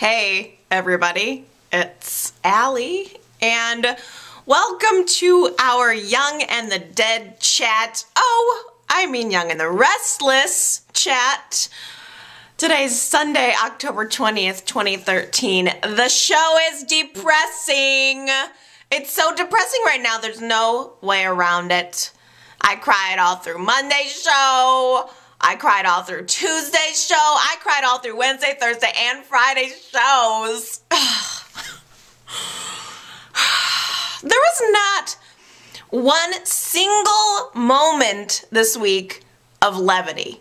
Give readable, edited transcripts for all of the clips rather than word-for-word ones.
Hey everybody, it's Allie, and welcome to our Young and the Dead chat. Oh, I mean Young and the Restless chat. Today's Sunday, October 20th, 2013. The show is depressing. It's so depressing right now, there's no way around it. I cried all through Monday's show. I cried all through Tuesday's show. I cried all through Wednesday, Thursday, and Friday's shows. There was not one single moment this week of levity.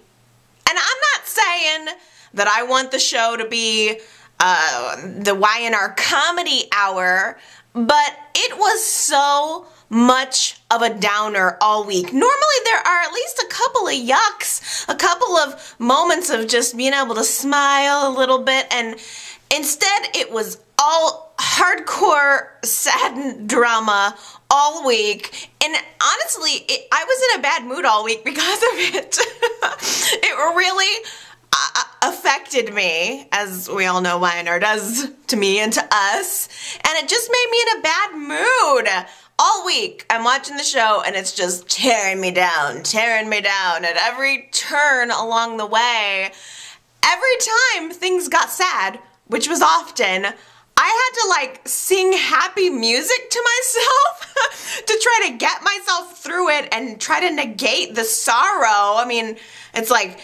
And I'm not saying that I want the show to be the YNR comedy hour, but it was so much of a downer all week. Normally there are at least a couple of yucks, a couple of moments of just being able to smile a little bit, and instead it was all hardcore sad drama all week. And honestly, I was in a bad mood all week because of it. It really affected me, as we all know YNR does to me and to us, and it just made me in a bad mood. All week, I'm watching the show and it's just tearing me down at every turn along the way. Every time things got sad, which was often, I had to like sing happy music to myself to try to get myself through it and try to negate the sorrow. I mean, it's like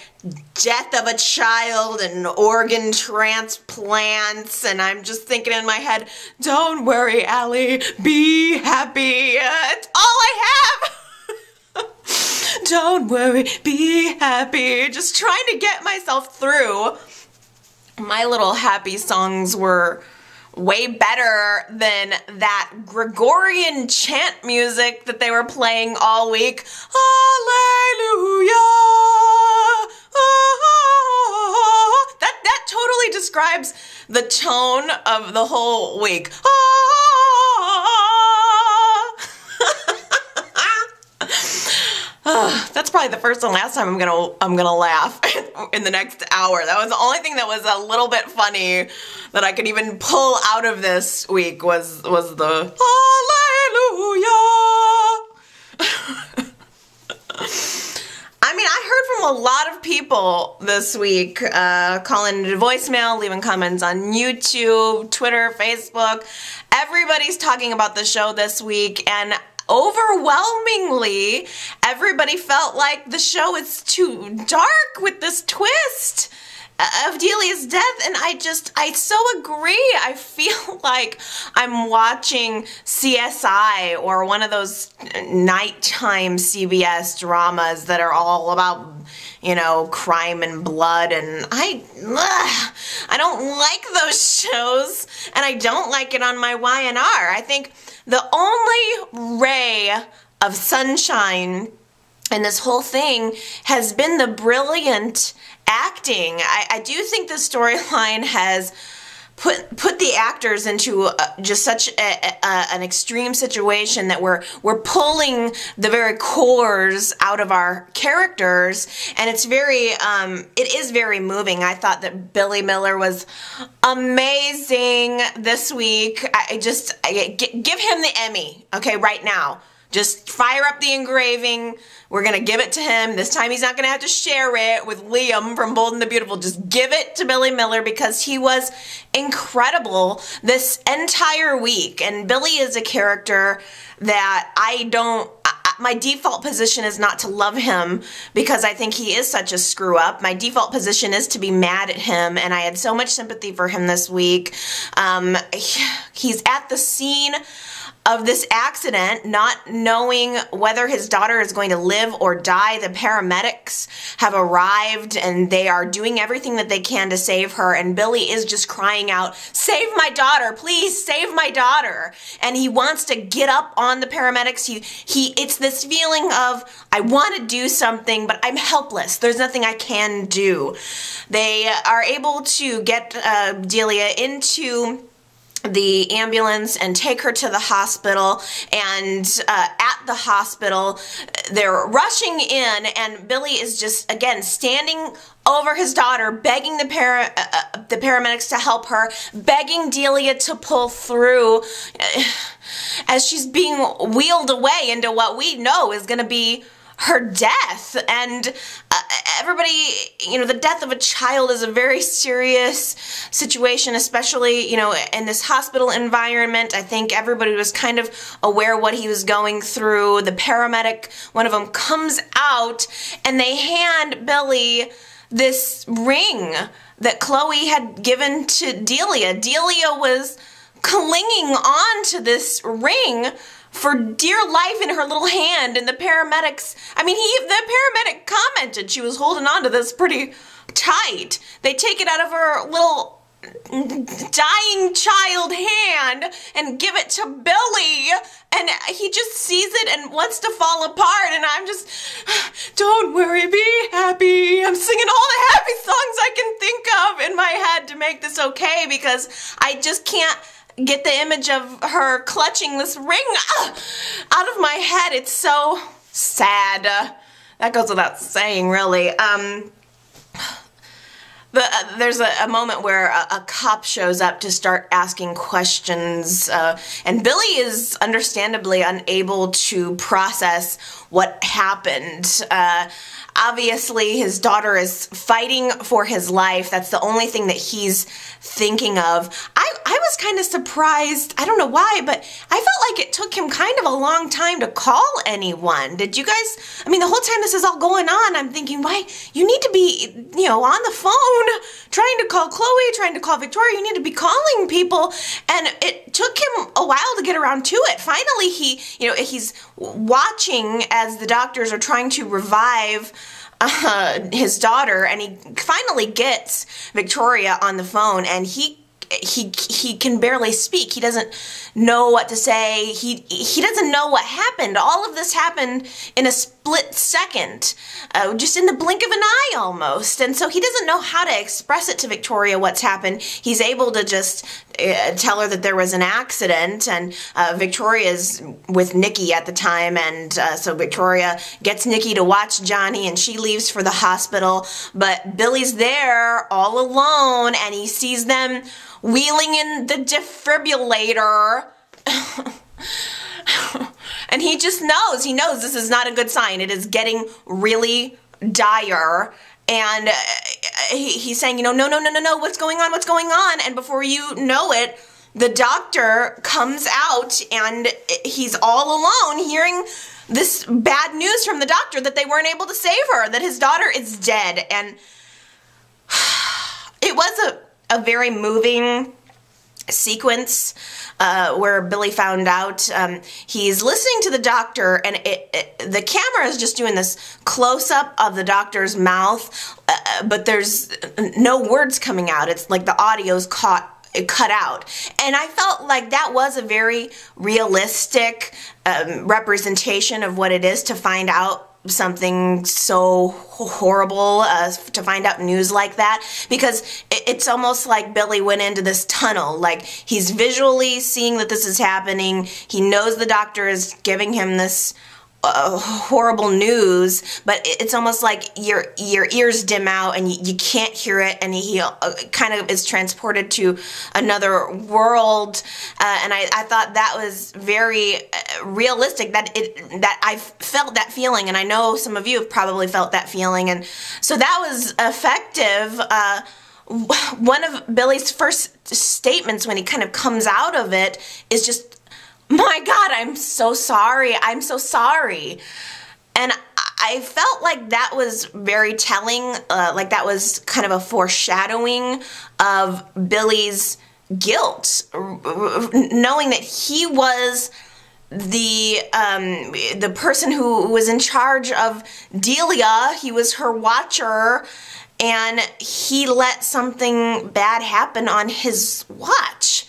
death of a child and organ transplants, and I'm just thinking in my head, don't worry, Allie, be happy. It's all I have. Don't worry, be happy. Just trying to get myself through. My little happy songs were way better than that Gregorian chant music that they were playing all week. Hallelujah! That totally describes the tone of the whole week. That's probably the first and last time I'm gonna laugh in the next hour. That was the only thing that was a little bit funny that I could even pull out of this week was the hallelujah. I mean, I heard from a lot of people this week, calling into voicemail, leaving comments on YouTube, Twitter, Facebook. Everybody's talking about the show this week, and overwhelmingly, everybody felt like the show is too dark with this twist of Deliah's death, and I so agree. I feel like I'm watching CSI or one of those nighttime CBS dramas that are all about, you know, crime and blood, and I don't like those shows, and I don't like it on my YNR. I think the only ray of sunshine in this whole thing has been the brilliant acting. I do think the storyline has put the actors into just such an extreme situation that we're pulling the very cores out of our characters, and it's very it is very moving. I thought that Billy Miller was amazing this week. Give him the Emmy, okay, right now. Just fire up the engraving. We're going to give it to him. This time he's not going to have to share it with Liam from Bold and the Beautiful. Just give it to Billy Miller because he was incredible this entire week. And Billy is a character that my default position is not to love him because I think he is such a screw up. My default position is to be mad at him, and I had so much sympathy for him this week. He's at the scene of this accident, not knowing whether his daughter is going to live or die. The paramedics have arrived and they are doing everything that they can to save her, and Billy is just crying out, "Save my daughter, please save my daughter." And he wants to get up on the paramedics. It's this feeling of, I want to do something, but I'm helpless. There's nothing I can do. They are able to get Deliah into the ambulance and take her to the hospital. And at the hospital, they're rushing in, and Billy is just, again, standing over his daughter, begging the paramedics to help her, begging Delia to pull through as she's being wheeled away into what we know is going to be her death. And everybody, the death of a child is a very serious situation, especially, in this hospital environment. I think everybody was kind of aware what he was going through. The paramedic, one of them, comes out, and they hand Billy this ring that Chloe had given to Delia. Delia was clinging on to this ring for dear life in her little hand, and the paramedics, the paramedic commented she was holding on to this pretty tight. They take it out of her little dying child hand and give it to Billy, and he just sees it and wants to fall apart, and I'm just, don't worry, be happy. I'm singing all the happy songs I can think of in my head to make this okay, because I just can't get the image of her clutching this ring out of my head. It's so sad. That goes without saying, really. There's a moment where a cop shows up to start asking questions, and Billy is understandably unable to process what happened. Obviously, his daughter is fighting for his life. That's the only thing that he's thinking of. I was kind of surprised. I don't know why, but I felt like it took him kind of a long time to call anyone. Did you guys? The whole time this is all going on, I'm thinking, why? You need to be, on the phone, trying to call Chloe, trying to call Victoria. You need to be calling people. And it took him a while to get around to it. Finally, he's watching as the doctors are trying to revive his daughter, and he finally gets Victoria on the phone, and he can barely speak. He doesn't know what to say. He doesn't know what happened. All of this happened in a split second, just in the blink of an eye almost. And so he doesn't know how to express it to Victoria what's happened. He's able to just tell her that there was an accident, and Victoria's with Nikki at the time, and so Victoria gets Nikki to watch Johnny, and she leaves for the hospital. But Billy's there all alone, and he sees them wheeling in the defibrillator. And he just knows. He knows this is not a good sign. It is getting really dire. And he's saying, no, what's going on? What's going on? And before you know it, the doctor comes out, and he's all alone hearing this bad news from the doctor that they weren't able to save her, that his daughter is dead. And it was a very moving sequence where Billy found out. He's listening to the doctor, and the camera is just doing this close-up of the doctor's mouth, but there's no words coming out. It's like the audio's cut out. And I felt like that was a very realistic representation of what it is to find out something so horrible, to find out news like that, because it's almost like Billy went into this tunnel. Like, he's visually seeing that this is happening. He knows the doctor is giving him this horrible news, but it's almost like your ears dim out and you can't hear it, and he kind of is transported to another world. And I thought that was very realistic, that I felt that feeling, and I know some of you have probably felt that feeling, and so that was effective. One of Billy's first statements when he kind of comes out of it is just, "My God, I'm so sorry. I'm so sorry." And I felt like that was very telling, like that was kind of a foreshadowing of Billy's guilt, knowing that he was the person who was in charge of Delia. He was her watcher, and he let something bad happen on his watch.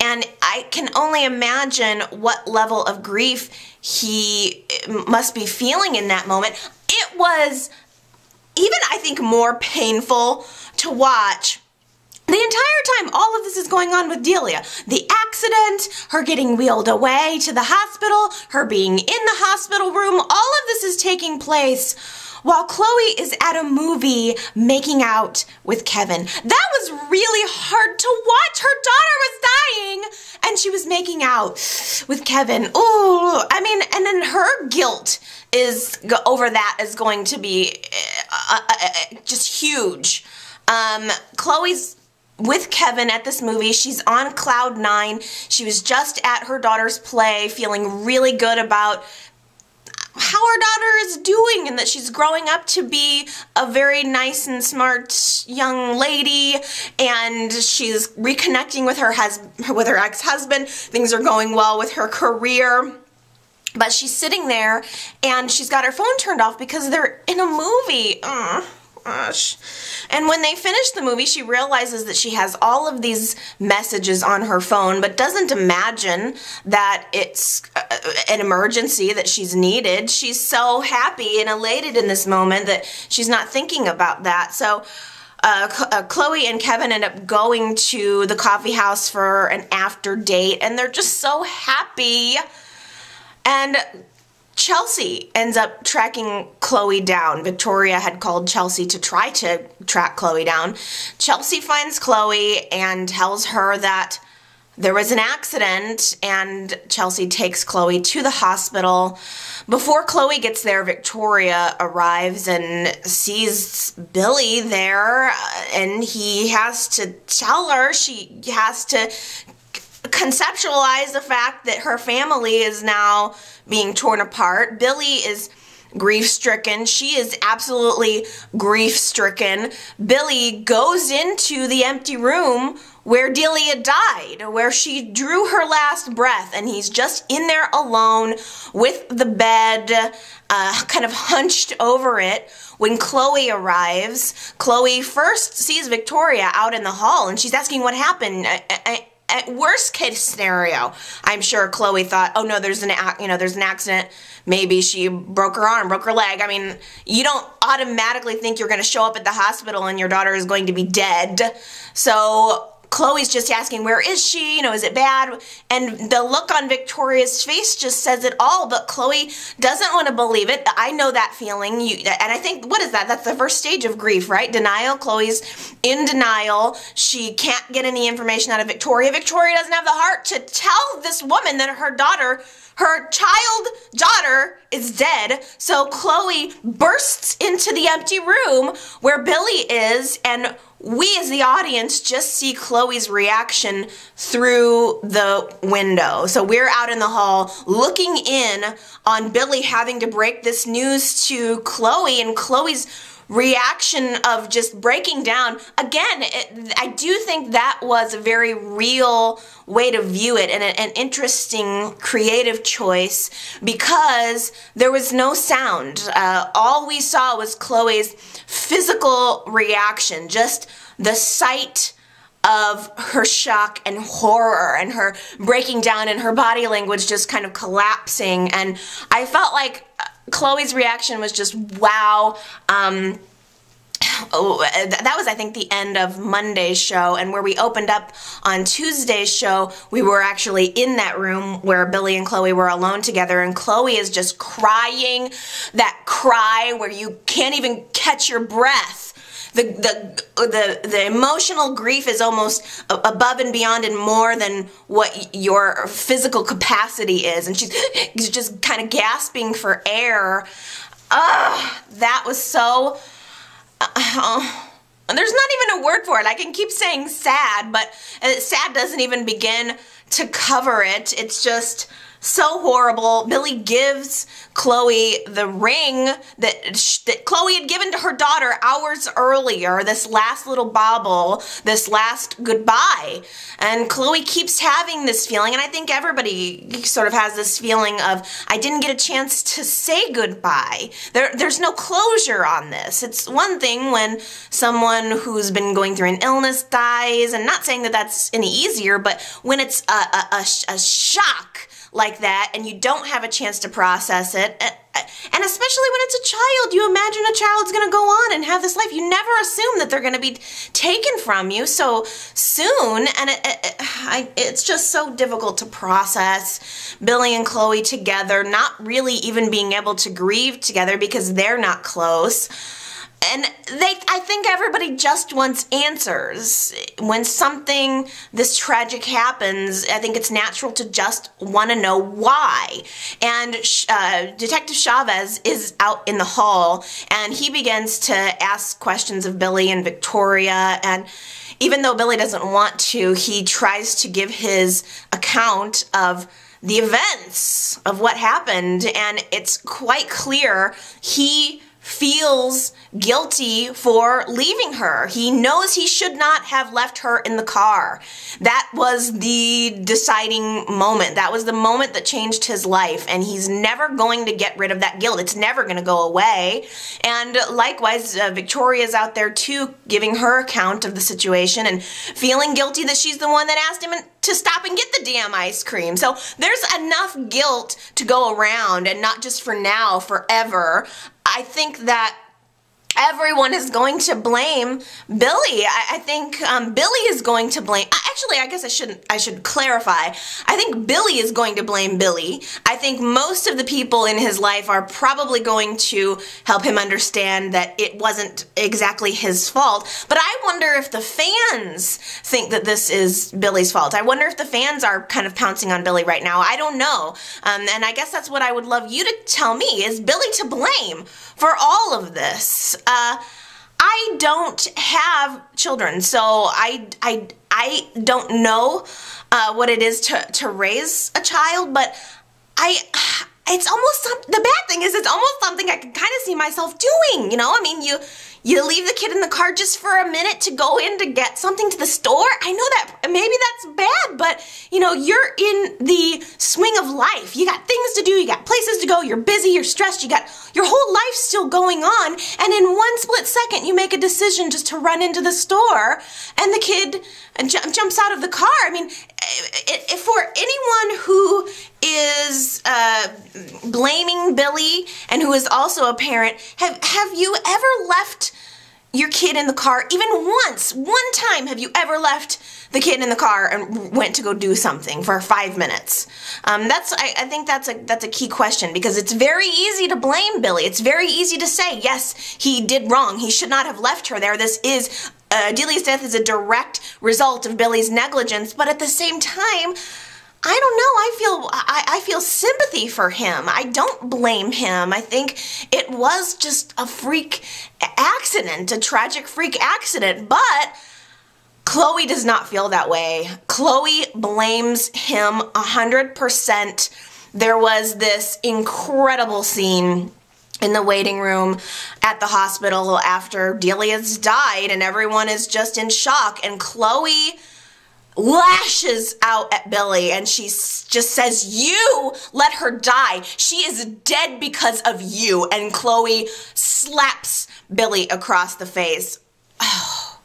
And I can only imagine what level of grief he must be feeling in that moment. It was even, I think, more painful to watch the entire time all of this is going on with Delia. The accident, her getting wheeled away to the hospital, her being in the hospital room, all of this is taking place while Chloe is at a movie making out with Kevin. That was really hard to watch. Her daughter was dying and she was making out with Kevin. Oh, I mean, and then her guilt over that is going to be just huge. Chloe's with Kevin at this movie. She's on cloud 9. She was just at her daughter's play, feeling really good about how her daughter is doing and that she's growing up to be a very nice and smart young lady, and she's reconnecting with her ex-husband. Things are going well with her career. But she's sitting there and she's got her phone turned off because they're in a movie. Gosh. And when they finish the movie, she realizes that she has all of these messages on her phone, but doesn't imagine that it's an emergency, that she's needed. She's so happy and elated in this moment that she's not thinking about that. So Chloe and Kevin end up going to the coffee house for an after date, and they're just so happy. And Chelsea ends up tracking Chloe down. Victoria had called Chelsea to try to track Chloe down. Chelsea finds Chloe and tells her that there was an accident, and Chelsea takes Chloe to the hospital. Before Chloe gets there, Victoria arrives and sees Billy there, and he has to tell her, she has to conceptualize the fact that her family is now being torn apart. Billy is grief-stricken. She is absolutely grief-stricken. Billy goes into the empty room where Delia died, where she drew her last breath, and he's just in there alone with the bed, kind of hunched over it. When Chloe arrives, Chloe first sees Victoria out in the hall, and she's asking what happened. At worst case scenario, I'm sure Chloe thought, oh no, there's an accident. Maybe she broke her arm, broke her leg. I mean, you don't automatically think you're going to show up at the hospital and your daughter is going to be dead. So Chloe's just asking, where is she? Is it bad? And the look on Victoria's face just says it all, but Chloe doesn't want to believe it. I know that feeling. And I think, what is that? That's the first stage of grief, right? Denial. Chloe's in denial. She can't get any information out of Victoria. Victoria doesn't have the heart to tell this woman that her child daughter is dead. So Chloe bursts into the empty room where Billy is, and we as the audience just see Chloe's reaction through the window. So we're out in the hall looking in on Billy having to break this news to Chloe, and Chloe's reaction of just breaking down. Again, I do think that was a very real way to view it, and an interesting creative choice, because there was no sound. All we saw was Chloe's physical reaction, just the sight of her shock and horror and her breaking down and her body language just kind of collapsing. And I felt like Chloe's reaction was just wow. That was, I think, the end of Monday's show, and where we opened up on Tuesday's show, we were actually in that room where Billy and Chloe were alone together, and Chloe is just crying, that cry where you can't even catch your breath. The emotional grief is almost above and beyond and more than what your physical capacity is, and she's just kind of gasping for air. That was so... there's not even a word for it. I can keep saying sad, but sad doesn't even begin to cover it. It's just so horrible. Billy gives Chloe the ring that Chloe had given to her daughter hours earlier, this last little bauble, this last goodbye. And Chloe keeps having this feeling, and I think everybody sort of has this feeling of, I didn't get a chance to say goodbye. There's no closure on this. It's one thing when someone who's been going through an illness dies, and not saying that that's any easier, but when it's a shock, like that and you don't have a chance to process it, and especially when it's a child, you imagine a child's going to go on and have this life. You never assume that they're going to be taken from you so soon, and it's just so difficult to process Billy and Chloe together, not really even being able to grieve together because they're not close. And I think everybody just wants answers. When something this tragic happens, I think it's natural to just want to know why. And Detective Chavez is out in the hall, and he begins to ask questions of Billy and Victoria. And even though Billy doesn't want to, he tries to give his account of the events of what happened. And it's quite clear he feels guilty for leaving her. He knows he should not have left her in the car. That was the deciding moment. That was the moment that changed his life, and he's never going to get rid of that guilt. It's never going to go away. And likewise, Victoria's out there too, giving her account of the situation and feeling guilty that she's the one that asked him to stop and get the damn ice cream. So there's enough guilt to go around, and not just for now, forever. I think that everyone is going to blame Billy. I think Billy is going to blame, actually I guess I should clarify. I think Billy is going to blame Billy. I think most of the people in his life are probably going to help him understand that it wasn't exactly his fault. But I wonder if the fans think that this is Billy's fault. I wonder if the fans are kind of pouncing on Billy right now. I don't know. And I guess that's what I would love you to tell me. Is Billy to blame for all of this? I don't have children, so I don't know what it is to raise a child, but it's almost, the bad thing is it's almost something I can kind of see myself doing, you know? I mean, you leave the kid in the car just for a minute to go in to get something to the store. I know that maybe that's bad, but you know, you're in the swing of life. You got things to do, you got places to go, you're busy, you're stressed, you got your whole life still going on, and in one split second you make a decision just to run into the store and the kid jumps out of the car. I mean, for anyone who is blaming Billy and who is also a parent, have you ever left your kid in the car even once? One time have you ever left the kid in the car and went to go do something for 5 minutes? I think that's a key question, because it's very easy to blame Billy. It's very easy to say, yes, he did wrong. He should not have left her there. This is Delia's death is a direct result of Billy's negligence, but at the same time, I don't know, I feel sympathy for him. I don't blame him. I think it was just a freak accident, a tragic freak accident, but Chloe does not feel that way. Chloe blames him 100%. There was this incredible scene in the waiting room at the hospital after Delia's died, and everyone is just in shock, and Chloe lashes out at Billy, and she just says, "You let her die. She is dead because of you." And Chloe slaps Billy across the face. Oh,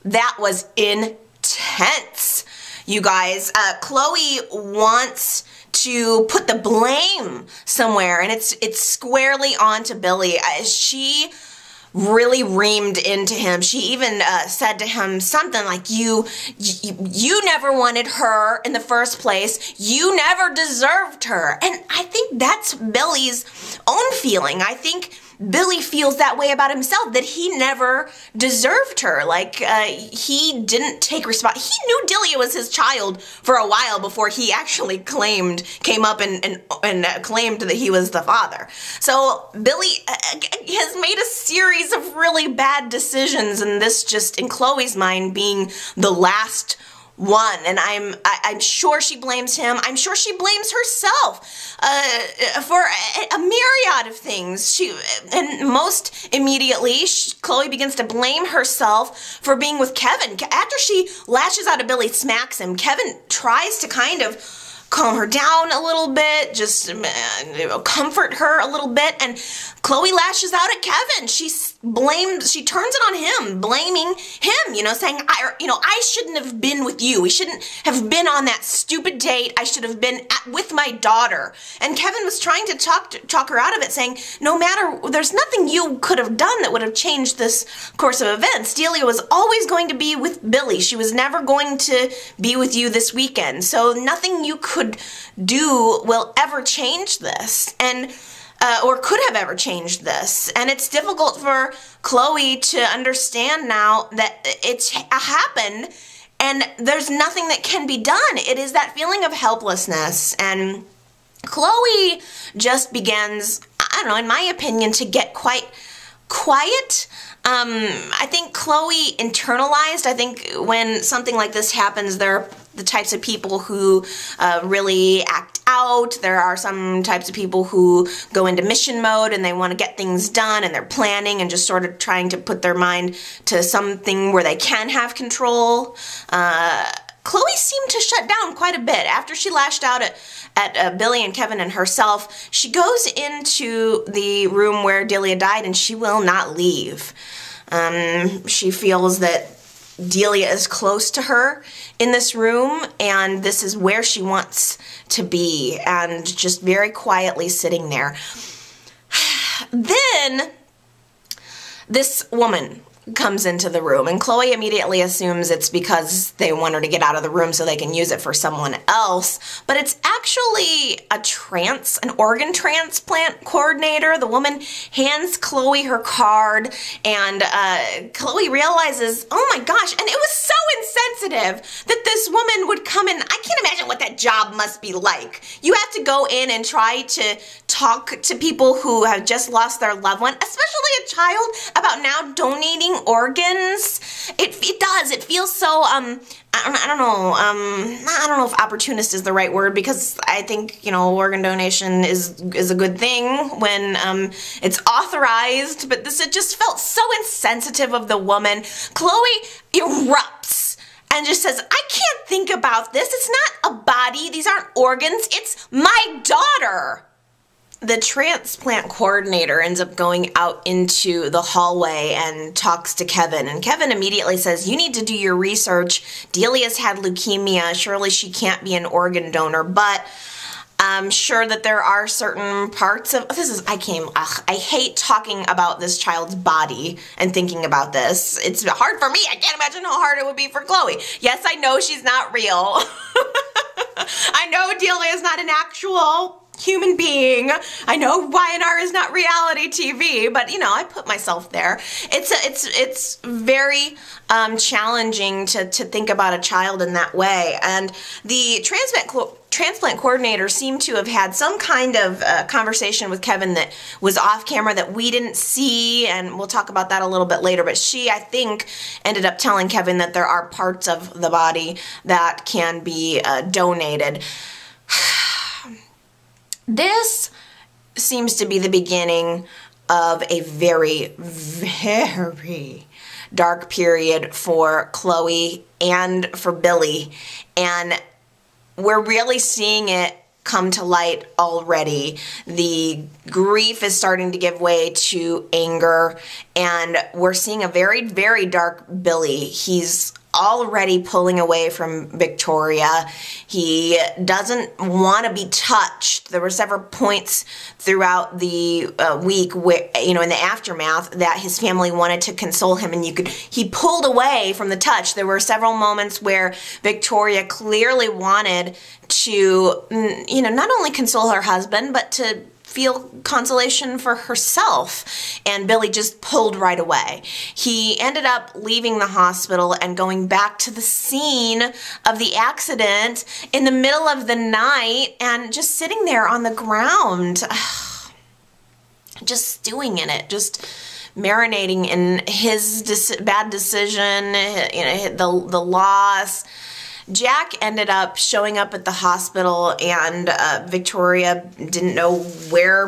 that was intense, you guys. Chloe wants to put the blame somewhere, and it's squarely onto Billy. She really reamed into him. She even said to him something like, you never wanted her in the first place. You never deserved her. And I think that's Billy's own feeling. I think Billy feels that way about himself, that he never deserved her. Like, he didn't take responsibility. He knew Delia was his child for a while before he actually came up and claimed that he was the father. So Billy has made a series of really bad decisions, and this just, in Chloe's mind, being the last one. And I'm sure she blames him. I'm sure she blames herself for a myriad of things. And most immediately, Chloe begins to blame herself for being with Kevin. After she lashes out at Billy, smacks him, Kevin tries to kind of calm her down a little bit, just comfort her a little bit, and Chloe lashes out at Kevin. She she turns it on him, blaming him, you know, saying, I shouldn't have been with you. We shouldn't have been on that stupid date. I should have been with my daughter. And Kevin was trying to talk her out of it, saying, no matter, there's nothing you could have done that would have changed this course of events. Delia was always going to be with Billy. She was never going to be with you this weekend. So nothing you could do will ever change this. And or could have ever changed this. And it's difficult for Chloe to understand now that it's happened and there's nothing that can be done. It is that feeling of helplessness. And Chloe just begins, I don't know, in my opinion, to get quite quiet. I think Chloe internalized. I think when something like this happens, there are the types of people who really act out. There are some types of people who go into mission mode and they want to get things done and they're planning and just sort of trying to put their mind to something where they can have control. Chloe seemed to shut down quite a bit. After she lashed out at Billy and Kevin and herself, she goes into the room where Delia died and she will not leave. She feels that Delia is close to her in this room and this is where she wants to be, and just very quietly sitting there. Then this woman comes into the room and Chloe immediately assumes it's because they want her to get out of the room so they can use it for someone else, but it's actually an organ transplant coordinator. The woman hands Chloe her card and Chloe realizes, oh my gosh, and it was so insensitive that this woman would come in. I can't imagine what that job must be like. You have to go in and try to talk to people who have just lost their loved one, especially a child, about now donating organs. It does. It feels so, I don't know if opportunist is the right word, because I think, you know, organ donation is a good thing when it's authorized, but it just felt so insensitive of the woman. Chloe erupts and just says, I can't think about this. It's not a body. These aren't organs. It's my daughter. The transplant coordinator ends up going out into the hallway and talks to Kevin. And Kevin immediately says, you need to do your research. Delia's had leukemia. Surely she can't be an organ donor. But I'm sure that there are certain parts of I hate talking about this child's body and thinking about this. It's hard for me. I can't imagine how hard it would be for Chloe. Yes, I know she's not real. I know Delia is not an actual human being. I know YNR is not reality TV, but you know, I put myself there. It's very challenging to think about a child in that way. And the transplant coordinator seemed to have had some kind of conversation with Kevin that was off camera that we didn't see, and we'll talk about that a little bit later. But she, I think, ended up telling Kevin that there are parts of the body that can be donated. This seems to be the beginning of a very, very dark period for Chloe and for Billy. And we're really seeing it come to light already. The grief is starting to give way to anger, and we're seeing a very, very dark Billy. He's already pulling away from Victoria. He doesn't want to be touched. There were several points throughout the week where, you know, in the aftermath, that his family wanted to console him, and he pulled away from the touch. There were several moments where Victoria clearly wanted to, you know, not only console her husband, but to feel consolation for herself, and Billy just pulled right away. He ended up leaving the hospital and going back to the scene of the accident in the middle of the night and just sitting there on the ground, just stewing in it, just marinating in his bad decision, you know, the loss. Jack ended up showing up at the hospital, and Victoria didn't know where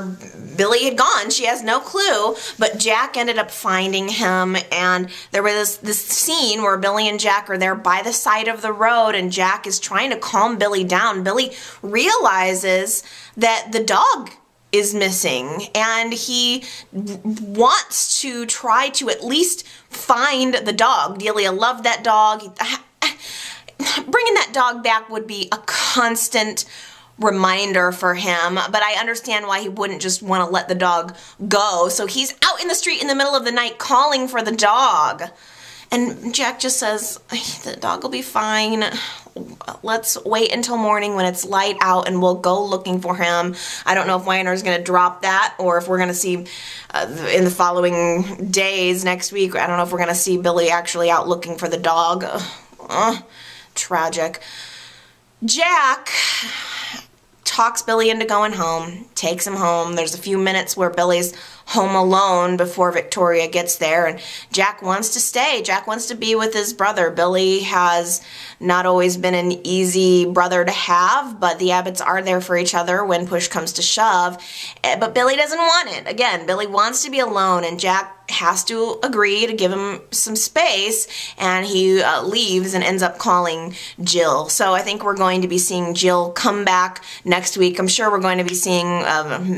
Billy had gone. She has no clue, but Jack ended up finding him, and there was this scene where Billy and Jack are there by the side of the road, and Jack is trying to calm Billy down. Billy realizes that the dog is missing, and he wants to try to at least find the dog. Delia loved that dog. Bringing that dog back would be a constant reminder for him, but I understand why he wouldn't just want to let the dog go. So he's out in the street in the middle of the night calling for the dog. And Jack just says, the dog will be fine. Let's wait until morning when it's light out and we'll go looking for him. I don't know if Weiner's going to drop that or if we're going to see in the following days next week. I don't know if we're going to see Billy actually out looking for the dog. Tragic. Jack talks Billy into going home, takes him home. There's a few minutes where Billy's home alone before Victoria gets there, and Jack wants to stay. Jack wants to be with his brother. Billy has not always been an easy brother to have, but the Abbotts are there for each other when push comes to shove. But Billy doesn't want it. Again, Billy wants to be alone, and Jack has to agree to give him some space, and he leaves and ends up calling Jill. So I think we're going to be seeing Jill come back next week. I'm sure we're going to be seeing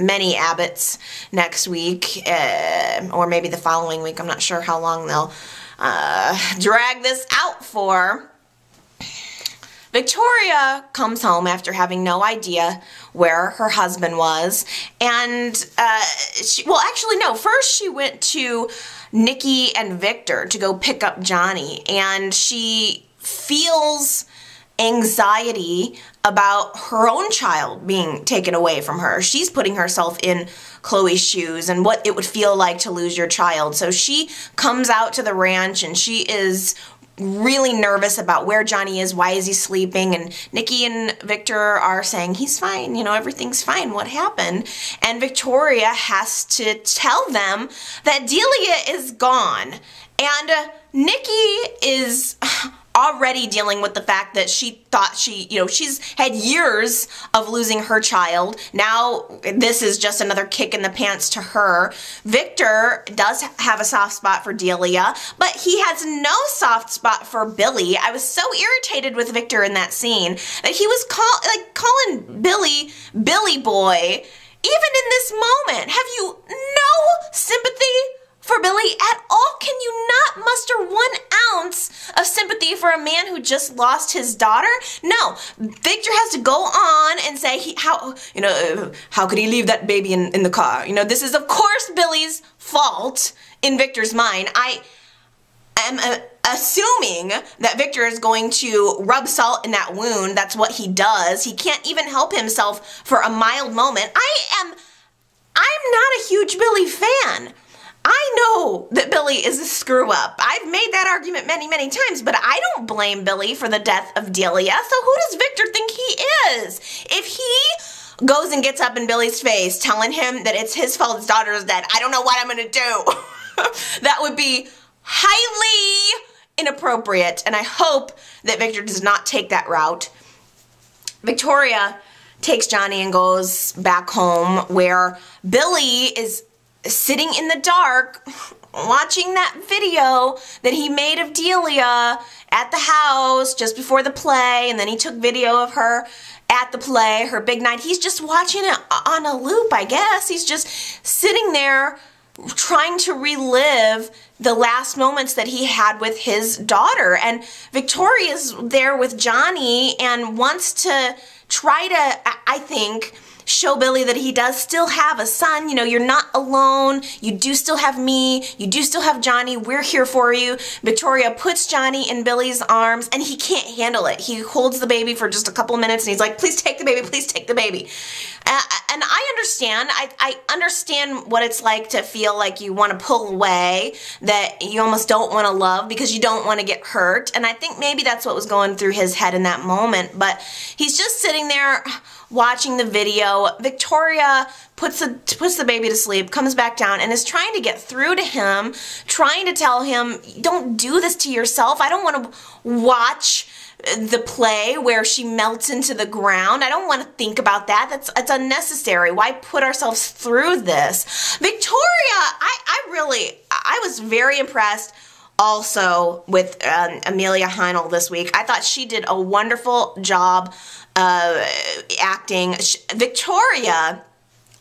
many Abbotts next week, or maybe the following week. I'm not sure how long they'll drag this out for. Victoria comes home after having no idea where her husband was, and first she went to Nikki and Victor to go pick up Johnny, and she feels anxiety about her own child being taken away from her. She's putting herself in Chloe's shoes and what it would feel like to lose your child. So she comes out to the ranch and she is really nervous about where Johnny is, why is he sleeping, and Nikki and Victor are saying, he's fine, everything's fine, what happened? And Victoria has to tell them that Delia is gone, and Nikki is already dealing with the fact that she thought she's had years of losing her child. Now this is just another kick in the pants to her. Victor does have a soft spot for Delia, but he has no soft spot for Billy. I was so irritated with Victor in that scene that he was calling Billy Billy Boy. Even in this moment, have you no sympathy for Billy at all? Can you not muster 1 ounce of sympathy for a man who just lost his daughter? No, Victor has to go on and say, how could he leave that baby in the car? This is of course Billy's fault in Victor's mind. I am assuming that Victor is going to rub salt in that wound. That's what he does. He can't even help himself for a mild moment. I'm not a huge Billy fan. I know that Billy is a screw-up. I've made that argument many, many times, but I don't blame Billy for the death of Delia, so who does Victor think he is? If he goes and gets up in Billy's face telling him that it's his fault his daughter is dead, I don't know what I'm going to do. That would be highly inappropriate, and I hope that Victor does not take that route. Victoria takes Johnny and goes back home where Billy is sitting in the dark watching that video that he made of Delia at the house just before the play, and then he took video of her at the play, her big night. He's just watching it on a loop, I guess. He's just sitting there trying to relive the last moments that he had with his daughter. And Victoria's there with Johnny and wants to try to, I think, show Billy that he does still have a son. You're not alone. You do still have me. You do still have Johnny. We're here for you. Victoria puts Johnny in Billy's arms, and he can't handle it. He holds the baby for just a couple minutes, and he's like, please take the baby. Please take the baby. And I understand. I understand what it's like to feel like you want to pull away, that you almost don't want to love because you don't want to get hurt. And I think maybe that's what was going through his head in that moment. But he's just sitting there watching the video. Victoria puts the baby to sleep, comes back down, and is trying to get through to him, trying to tell him, don't do this to yourself. I don't want to watch the play where she melts into the ground. I don't want to think about that. It's unnecessary. Why put ourselves through this? Victoria, I was very impressed also with Amelia Heinl this week. I thought she did a wonderful job acting. Victoria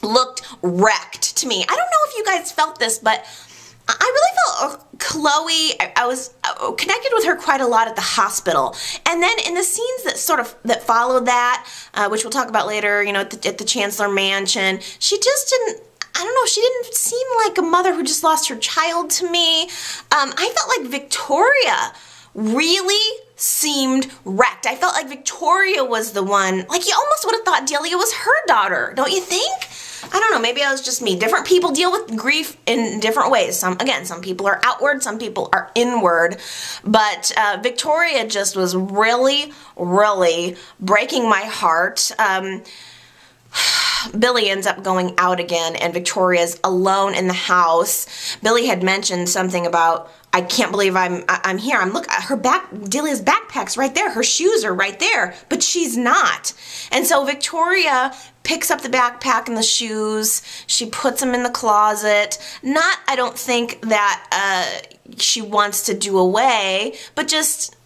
looked wrecked to me. I don't know if you guys felt this, but I really felt Chloe, I was connected with her quite a lot at the hospital. And then in the scenes that followed that, which we'll talk about later, you know, at the Chancellor Mansion, she just didn't, I don't know, she didn't seem like a mother who just lost her child to me. I felt like Victoria really seemed wrecked. I felt like Victoria was the one, like you almost would have thought Delia was her daughter, don't you think? I don't know, maybe that was just me. Different people deal with grief in different ways. Some people are outward, some people are inward. But Victoria just was really, really breaking my heart. Billy ends up going out again and Victoria's alone in the house. Billy had mentioned something about, I can't believe I'm here. Look at her Delia's backpack's right there. Her shoes are right there, but she's not. And so Victoria picks up the backpack and the shoes. She puts them in the closet. Not, I don't think that she wants to do away, but just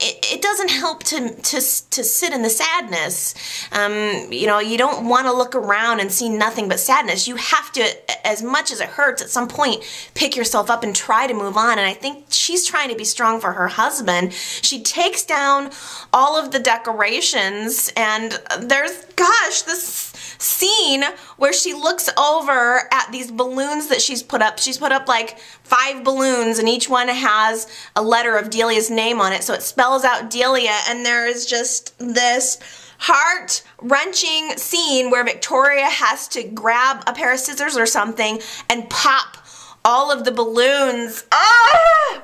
it doesn't help to sit in the sadness. You know, you don't want to look around and see nothing but sadness. You have to, as much as it hurts, at some point, pick yourself up and try to move on. And I think she's trying to be strong for her husband. She takes down all of the decorations, and there's, gosh, this scene where she looks over at these balloons that she's put up. She's put up like 5 balloons, and each one has a letter of Delia's name on it, so it spells out Delia, and there is just this heart-wrenching scene where Victoria has to grab a pair of scissors or something and pop all of the balloons. Ah!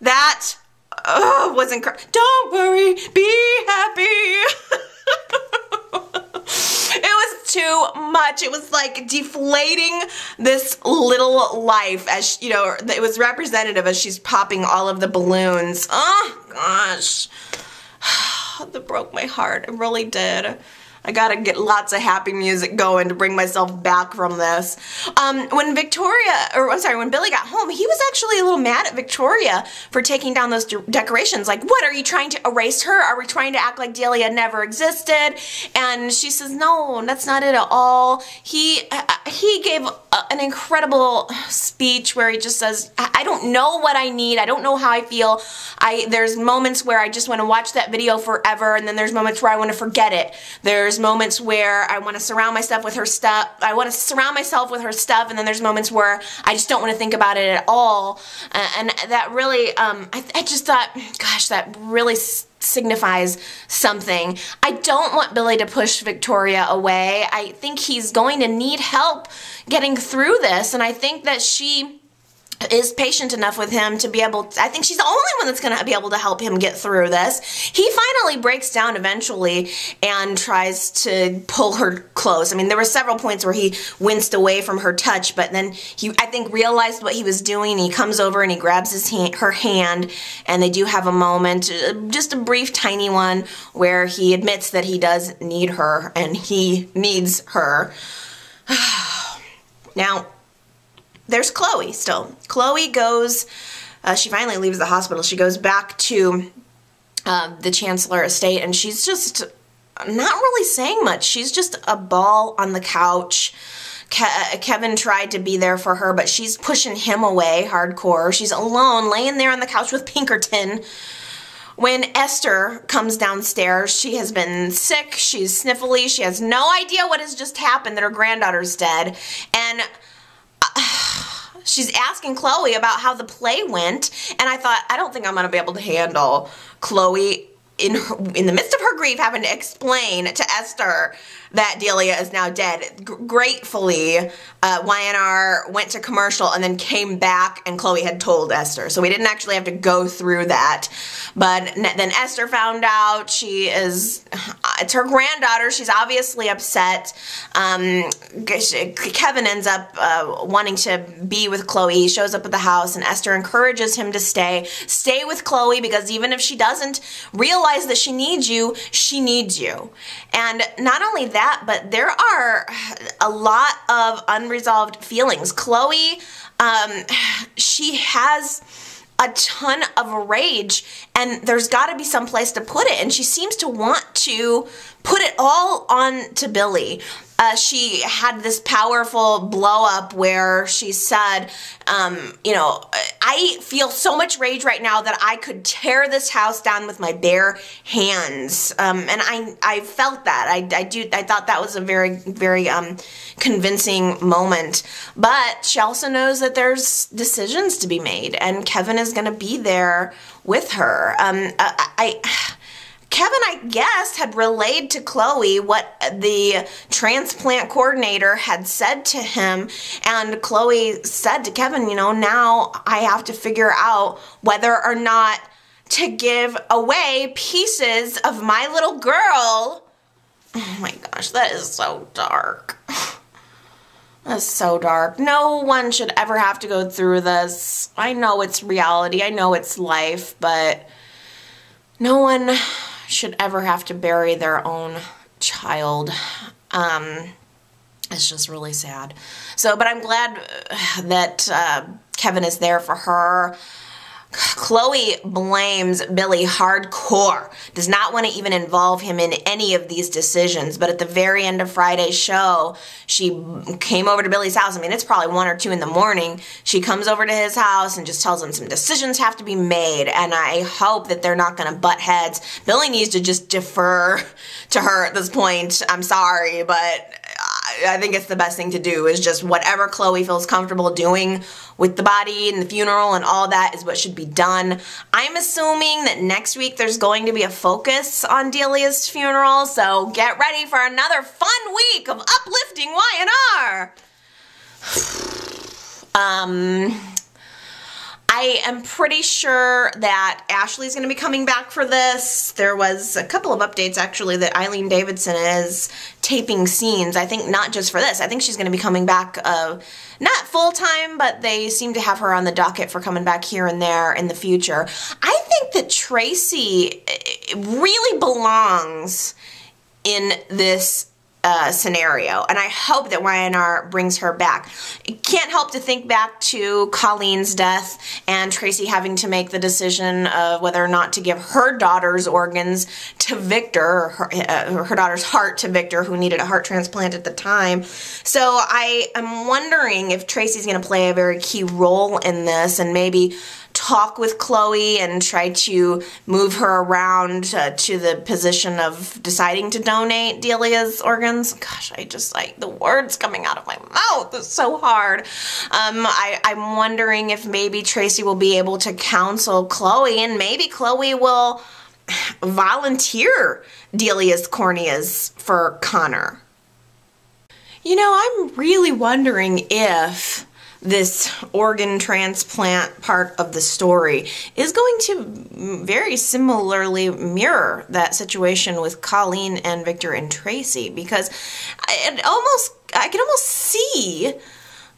That was incredible. Don't worry, be happy. It was too much. It was like deflating this little life, as you know, it was representative as she's popping all of the balloons. Oh gosh, that broke my heart. It really did. I gotta get lots of happy music going to bring myself back from this. When Billy got home, he was actually a little mad at Victoria for taking down those decorations. Like, what, are you trying to erase her? Are we trying to act like Delia never existed? And she says, no, that's not it at all. He gave an incredible speech where he just says, I don't know what I need. I don't know how I feel. There's moments where I just want to watch that video forever, and then there's moments where I want to forget it. There's moments where I want to surround myself with her stuff. And then there's moments where I just don't want to think about it at all. And that really, I just thought, gosh, that really signifies something. I don't want Billy to push Victoria away. I think he's going to need help getting through this, and I think that she is patient enough with him to be able to, I think she's the only one that's going to be able to help him get through this. He finally breaks down eventually and tries to pull her close. I mean, there were several points where he winced away from her touch, but then he, I think, realized what he was doing. He comes over and he grabs her hand, and they do have a moment, just a brief, tiny one, where he admits that he does need her, and he needs her. Now, there's Chloe still. Chloe goes, she finally leaves the hospital. She goes back to the Chancellor estate, and she's just not really saying much. She's just a ball on the couch. Kevin tried to be there for her, but she's pushing him away hardcore. She's alone, laying there on the couch with Pinkerton. When Esther comes downstairs, she has been sick, she's sniffly, she has no idea what has just happened, that her granddaughter's dead, and she's asking Chloe about how the play went, and I thought, I don't think I'm going to be able to handle Chloe in the midst of her grief having to explain to Esther that Delia is now dead. Gratefully, Y&R went to commercial and then came back, and Chloe had told Esther. So we didn't actually have to go through that. But then Esther found out. It's her granddaughter. She's obviously upset. Kevin ends up wanting to be with Chloe. He shows up at the house, and Esther encourages him to stay. Stay with Chloe, because even if she doesn't realize that she needs you, she needs you. And not only that, but there are a lot of unresolved feelings. Chloe, she has a ton of rage, and there's got to be some place to put it, and she seems to want to put it all on to Billy. She had this powerful blow up where she said, you know, I feel so much rage right now that I could tear this house down with my bare hands. And I felt that. I thought that was a very, very convincing moment. But she also knows that there's decisions to be made, and Kevin is going to be there with her. Kevin, I guess, had relayed to Chloe what the transplant coordinator had said to him, and Chloe said to Kevin, you know, now I have to figure out whether or not to give away pieces of my little girl. Oh my gosh, that is so dark. That's so dark. No one should ever have to go through this. I know it's reality, I know it's life, but no one should ever have to bury their own child. It's just really sad. So, but I'm glad that Kevin is there for her. Chloe blames Billy hardcore, does not want to even involve him in any of these decisions, but at the very end of Friday's show, she came over to Billy's house. I mean, it's probably 1 or 2 in the morning. She comes over to his house and just tells him some decisions have to be made, and I hope that they're not going to butt heads. Billy needs to just defer to her at this point. I'm sorry, but I think it's the best thing to do is just whatever Chloe feels comfortable doing with the body and the funeral and all that is what should be done. I'm assuming that next week there's going to be a focus on Deliah's funeral, so get ready for another fun week of uplifting Y&R. I am pretty sure that Ashley's going to be coming back for this. There was a couple of updates, actually, that Eileen Davidson is taping scenes. I think not just for this. I think she's going to be coming back, not full-time, but they seem to have her on the docket for coming back here and there in the future. I think that Tracy really belongs in this scenario, and I hope that Y&R brings her back. Can't help to think back to Colleen's death and Tracy having to make the decision of whether or not to give her daughter's organs to Victor, or her daughter's heart to Victor, who needed a heart transplant at the time. So I am wondering if Tracy's going to play a very key role in this and maybe talk with Chloe and try to move her around to the position of deciding to donate Deliah's organs. Gosh, I just like the words coming out of my mouth. It's so hard. I'm wondering if maybe Tracy will be able to counsel Chloe, and maybe Chloe will volunteer Deliah's corneas for Connor. You know, I'm really wondering if this organ transplant part of the story is going to very similarly mirror that situation with Colleen and Victor and Tracy, because I can almost see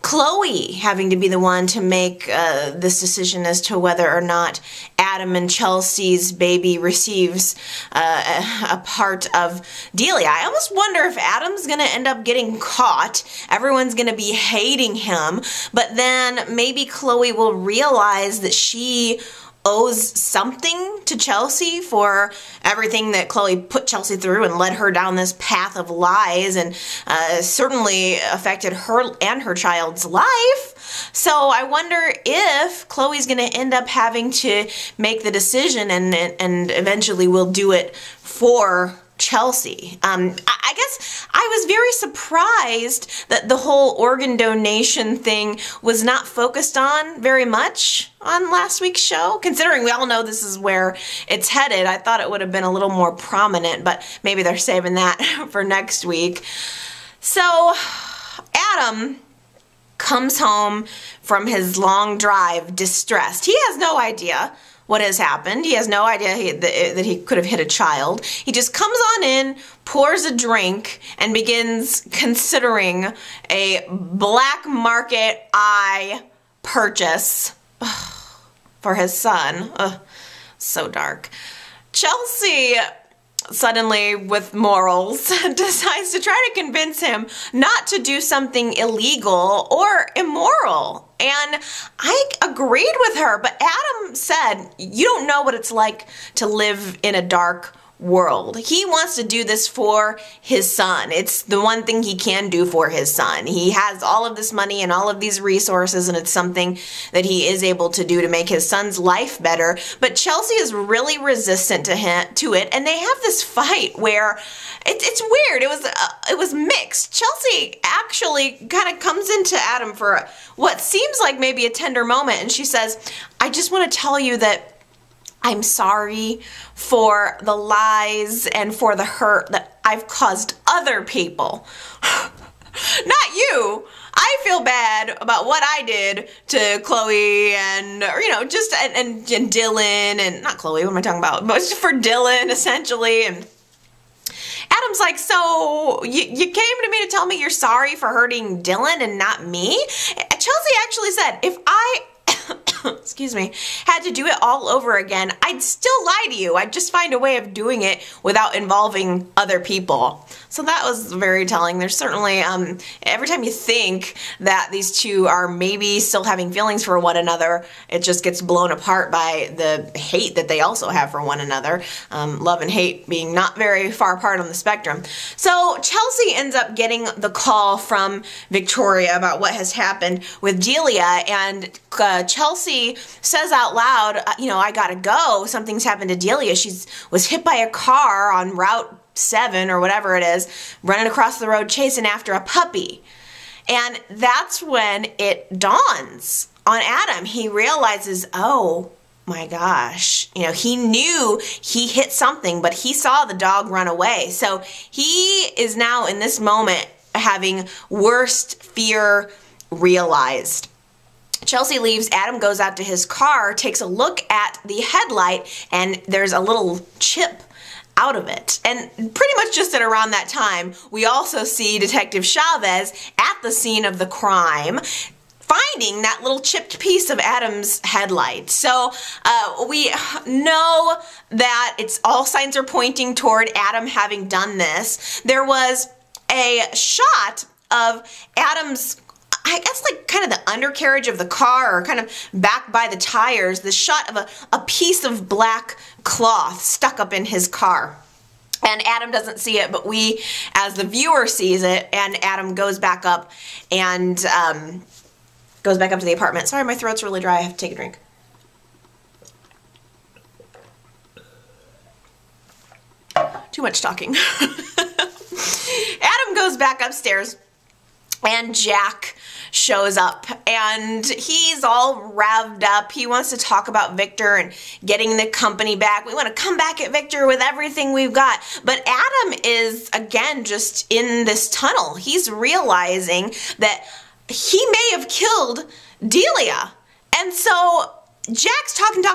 Chloe having to be the one to make this decision as to whether or not Adam and Chelsea's baby receives a part of Delia. I almost wonder if Adam's going to end up getting caught. Everyone's going to be hating him, but then maybe Chloe will realize that she owes something to Chelsea for everything that Chloe put Chelsea through and led her down this path of lies, and certainly affected her and her child's life. So I wonder if Chloe's going to end up having to make the decision and eventually will do it for Chelsea. I guess I was very surprised that the whole organ donation thing was not focused on very much on last week's show, considering we all know this is where it's headed. I thought it would have been a little more prominent, but maybe they're saving that for next week. So Adam comes home from his long drive distressed. He has no idea what has happened. He has no idea that he could have hit a child. He just comes on in, pours a drink, and begins considering a black market eye purchase for his son. So dark. Chelsea, suddenly with morals, decides to try to convince him not to do something illegal or immoral. And I agreed with her, but Adam said, you don't know what it's like to live in a dark world. He wants to do this for his son. It's the one thing he can do for his son. He has all of this money and all of these resources, and it's something that he is able to do to make his son's life better. But Chelsea is really resistant to it, and they have this fight where it's weird. It was mixed. Chelsea actually kind of comes into Adam for what seems like maybe a tender moment, and she says, I just want to tell you that I'm sorry for the lies and for the hurt that I've caused other people. Not you. I feel bad about what I did to Chloe and, just, and Dylan, and not Chloe, what am I talking about? But just for Dylan, essentially. And Adam's like, so you came to me to tell me you're sorry for hurting Dylan and not me? Chelsea actually said, if I excuse me, had to do it all over again, I'd still lie to you. I'd just find a way of doing it without involving other people. So that was very telling. There's certainly, every time you think that these two are maybe still having feelings for one another, it just gets blown apart by the hate that they also have for one another. Love and hate being not very far apart on the spectrum. So Chelsea ends up getting the call from Victoria about what has happened with Deliah, and Chelsea says out loud, I gotta go. Something's happened to Deliah. She was hit by a car on Route 7 or whatever it is, running across the road chasing after a puppy. And that's when it dawns on Adam. He realizes, oh my gosh, he knew he hit something, but he saw the dog run away. So he is now in this moment having worst fear realized. Chelsea leaves, Adam goes out to his car, takes a look at the headlight, and there's a little chip out of it. And pretty much just at around that time, we also see Detective Chavez at the scene of the crime, finding that little chipped piece of Adam's headlight. So we know that all signs are pointing toward Adam having done this. There was a shot of Adam's, I guess, like kind of the undercarriage of the car, or kind of back by the tires, the shot of a piece of black cloth stuck up in his car. And Adam doesn't see it, but we, as the viewer, sees it, and Adam goes back up and goes back up to the apartment. Sorry, my throat's really dry. I have to take a drink. Too much talking. Adam goes back upstairs, and Jack shows up, and he's all revved up. He wants to talk about Victor and getting the company back. We want to come back at Victor with everything we've got. But Adam is, again, just in this tunnel. He's realizing that he may have killed Deliah. And so Jack's talking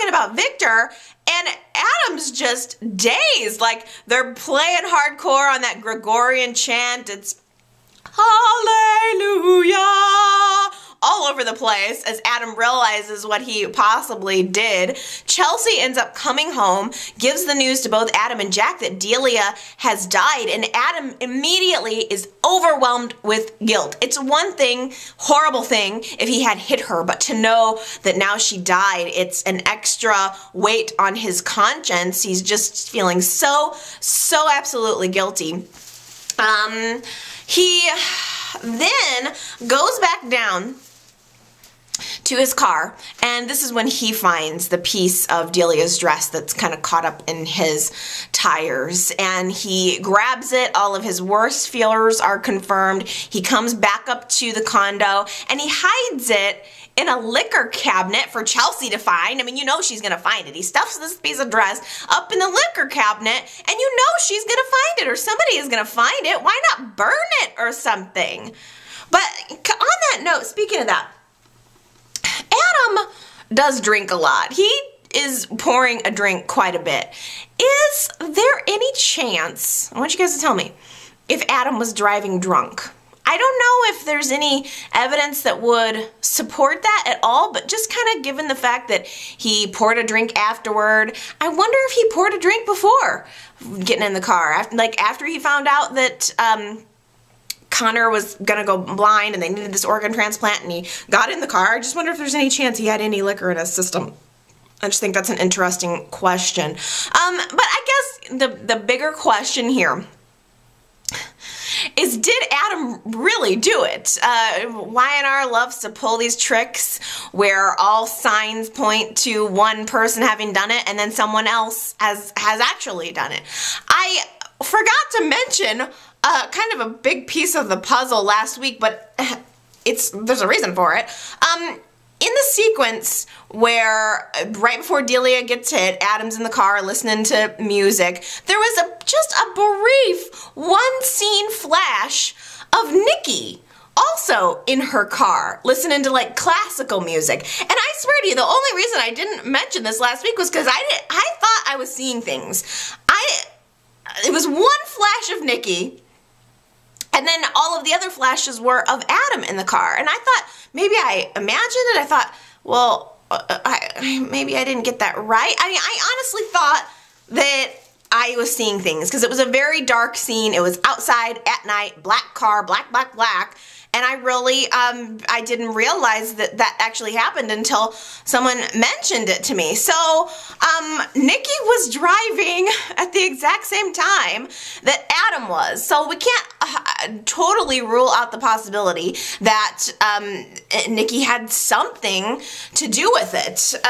about Victor, and Adam's just dazed. Like, they're playing hardcore on that Gregorian chant. It's hallelujah all over the place as Adam realizes what he possibly did. Chelsea ends up coming home, gives the news to both Adam and Jack that Deliah has died, and Adam immediately is overwhelmed with guilt. It's one thing, horrible thing, if he had hit her, but to know that now she died, it's an extra weight on his conscience. He's just feeling so absolutely guilty. He then goes back down to his car, and this is when he finds the piece of Deliah's dress that's kind of caught up in his tires, and he grabs it. All of his worst fears are confirmed. He comes back up to the condo, and he hides it in a liquor cabinet for Chelsea to find. I mean, she's gonna find it. He stuffs this piece of dress up in the liquor cabinet, and she's gonna find it, or somebody is gonna find it. Why not burn it or something? But on that note, speaking of that, Adam does drink a lot. He is pouring a drink quite a bit. Is there any chance, I want you guys to tell me, if Adam was driving drunk? I don't know if there's any evidence that would support that at all, but just kind of given the fact that he poured a drink afterward, I wonder if he poured a drink before getting in the car. After he found out that Connor was gonna go blind and they needed this organ transplant and he got in the car. I just wonder if there's any chance he had any liquor in his system. I just think that's an interesting question. But I guess the bigger question here is, did Adam really do it? Y&R loves to pull these tricks where all signs point to one person having done it and then someone else has actually done it. I forgot to mention kind of a big piece of the puzzle last week, but there's a reason for it. In the sequence where right before Deliah gets hit, Adam's in the car listening to music, there was just a brief one-scene flash of Nikki also in her car listening to like classical music. And I swear to you, the only reason I didn't mention this last week was because I thought I was seeing things. It was one flash of Nikki, and then all of the other flashes were of Adam in the car. And I thought, maybe I imagined it. I thought, well, maybe I didn't get that right. I mean, I honestly thought that I was seeing things because it was a very dark scene. It was outside at night, black car, black, black, black. And I really, I didn't realize that actually happened until someone mentioned it to me. So, Nikki was driving at the exact same time that Adam was. So we can't totally rule out the possibility that Nikki had something to do with it.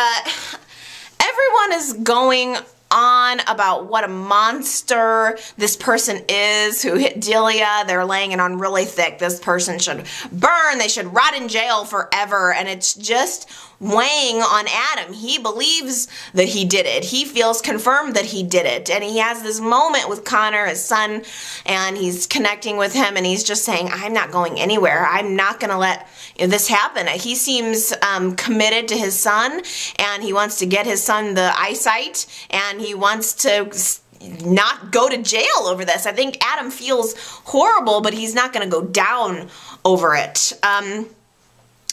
Everyone is going on about what a monster this person is who hit Deliah. They're laying it on really thick. This person should burn. They should rot in jail forever. And it's just weighing on Adam. He believes that he did it. He feels confirmed that he did it. And he has this moment with Connor, his son, and he's connecting with him and he's just saying, I'm not going anywhere. I'm not going to let this happen. He seems committed to his son, and he wants to get his son the eyesight, and he wants to not go to jail over this. I think Adam feels horrible, but he's not going to go down over it.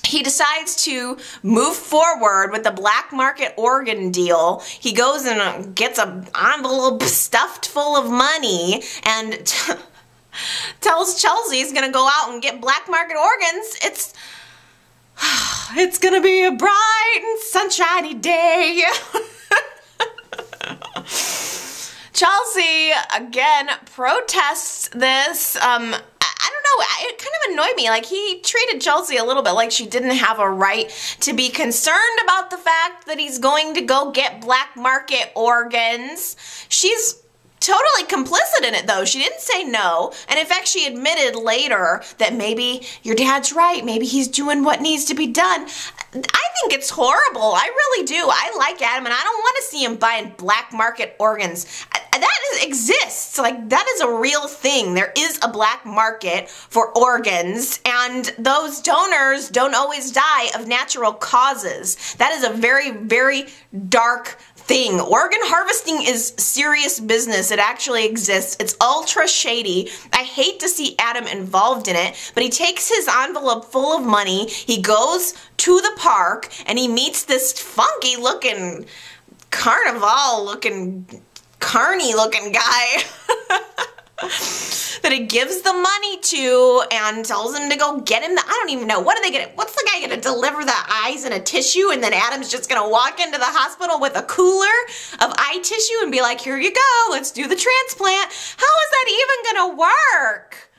He decides to move forward with the black market organ deal. He goes and gets an envelope stuffed full of money and tells Chelsea he's going to go out and get black market organs. It's going to be a bright and sunshiny day. Chelsea, again, protests this. I don't know, it kind of annoyed me. Like, he treated Chelsea a little bit like she didn't have a right to be concerned about the fact that he's going to go get black market organs. She's totally complicit in it, though. She didn't say no, and in fact, she admitted later that maybe your dad's right. Maybe he's doing what needs to be done. I think it's horrible. I really do. I like Adam, and I don't want to see him buying black market organs. That exists. Like, that is a real thing. There is a black market for organs, and those donors don't always die of natural causes. That is a very, very dark thing. Organ harvesting is serious business. It actually exists. It's ultra shady. I hate to see Adam involved in it, but he takes his envelope full of money, he goes to the park, and he meets this funky looking, carnival looking, carny looking guy that he gives the money to and tells him to go get him I don't even know. What are they gonna, what's the guy gonna deliver the eyes in a tissue, and then Adam's just gonna walk into the hospital with a cooler of eye tissue and be like, here you go, let's do the transplant. How is that even gonna work?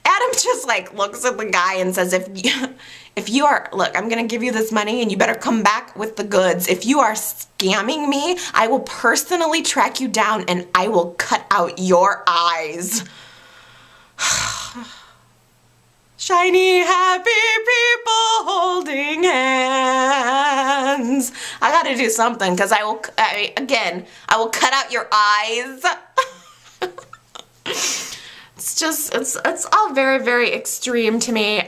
Adam just like looks at the guy and says, if you are, look, I'm gonna give you this money and you better come back with the goods. If you are scamming me, I will personally track you down and I will cut out your eyes. Shiny, happy people holding hands. I gotta do something because I will cut out your eyes. It's all very, very extreme to me.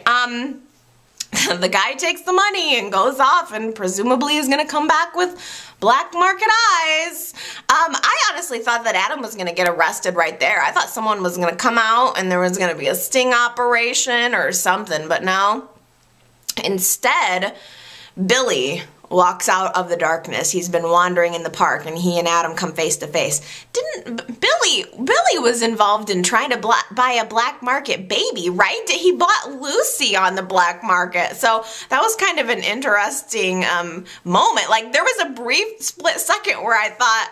The guy takes the money and goes off and presumably is going to come back with black market eyes. I honestly thought that Adam was going to get arrested right there. I thought someone was going to come out and there was going to be a sting operation or something, but no. Instead, Billy, walks out of the darkness. He's been wandering in the park, and he and Adam come face to face. Billy was involved in trying to buy a black market baby, right? He bought Lucy on the black market. So that was kind of an interesting moment. Like, there was a brief split second where I thought,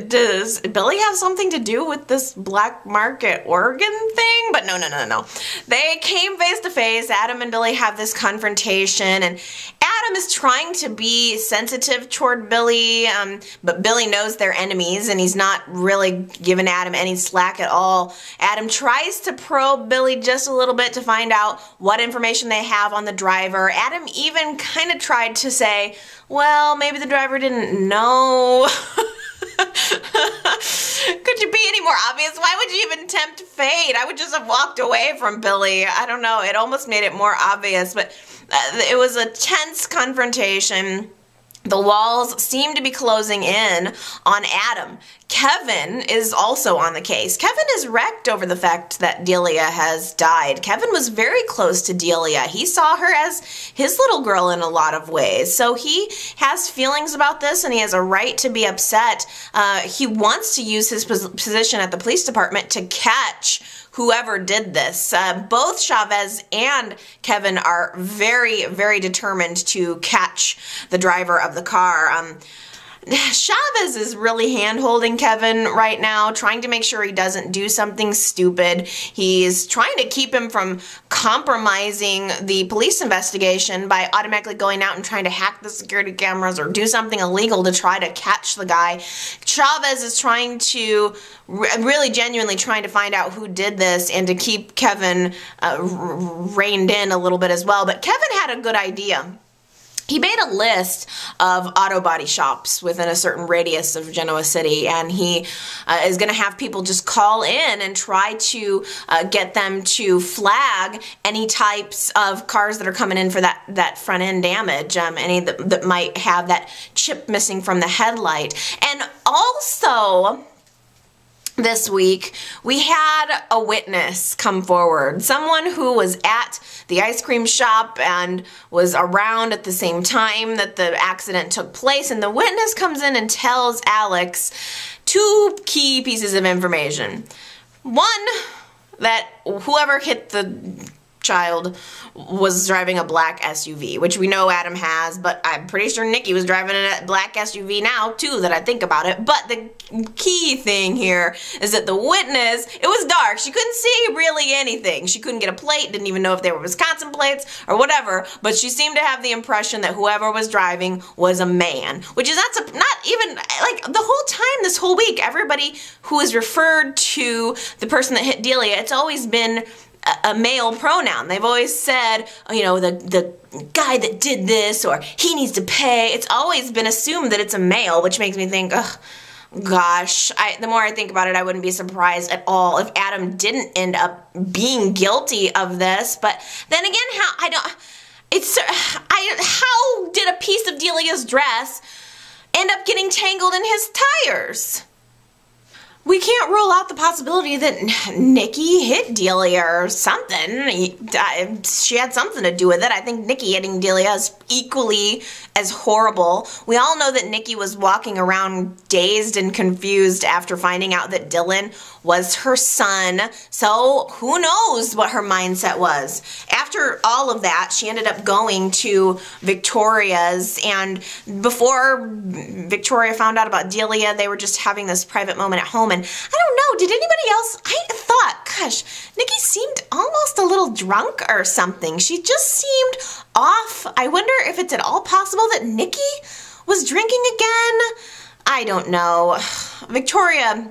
does Billy have something to do with this black market organ thing? But no. They came face to face. Adam and Billy have this confrontation, and Adam is trying to be sensitive toward Billy, but Billy knows they're enemies, and he's not really giving Adam any slack at all. Adam tries to probe Billy just a little bit to find out what information they have on the driver. Adam even kind of tried to say, well, maybe the driver didn't know. Could you be any more obvious? Why would you even tempt fate? I would just have walked away from Billy. I don't know. It almost made it more obvious, but it was a tense confrontation. The walls seem to be closing in on Adam. Kevin is also on the case. Kevin is wrecked over the fact that Deliah has died. Kevin was very close to Deliah. He saw her as his little girl in a lot of ways. So he has feelings about this, and he has a right to be upset. He wants to use his position at the police department to catch whoever did this. Both Chavez and Kevin are very, very determined to catch the driver of the car. Chavez is really hand-holding Kevin right now, trying to make sure he doesn't do something stupid. He's trying to keep him from compromising the police investigation by automatically going out and trying to hack the security cameras or do something illegal to try to catch the guy. Chavez is trying to, really genuinely trying to find out who did this and to keep Kevin reined in a little bit as well. But Kevin had a good idea. He made a list of auto body shops within a certain radius of Genoa City, and he is going to have people just call in and try to get them to flag any types of cars that are coming in for that front end damage, any that might have that chip missing from the headlight. And also, this week, we had a witness come forward, someone who was at the ice cream shop and was around at the same time that the accident took place, and the witness comes in and tells Alex two key pieces of information. One, that whoever hit the child was driving a black SUV, which we know Adam has, but I'm pretty sure Nikki was driving a black SUV now, too, that I think about it. But the key thing here is that the witness, it was dark. She couldn't see really anything. She couldn't get a plate, didn't even know if they were Wisconsin plates or whatever, but she seemed to have the impression that whoever was driving was a man, which is not even, like, the whole time this whole week, everybody who is referred to the person that hit Deliah, it's always been a male pronoun. They've always said, you know, the guy that did this, or he needs to pay. It's always been assumed that it's a male, which makes me think, ugh, gosh, the more I think about it, I wouldn't be surprised at all if Adam didn't end up being guilty of this. But then again, how did a piece of Delia's dress end up getting tangled in his tires? We can't rule out the possibility that Nikki hit Deliah or something. She had something to do with it. I think Nikki hitting Deliah is equally as horrible. We all know that Nikki was walking around dazed and confused after finding out that Dylan was her son. So who knows what her mindset was. After all of that, she ended up going to Victoria's, and before Victoria found out about Deliah, they were just having this private moment at home. And I don't know, did anybody else, I thought, gosh, Nikki seemed almost a little drunk or something. She just seemed off. I wonder if it's at all possible that Nikki was drinking again. I don't know. Victoria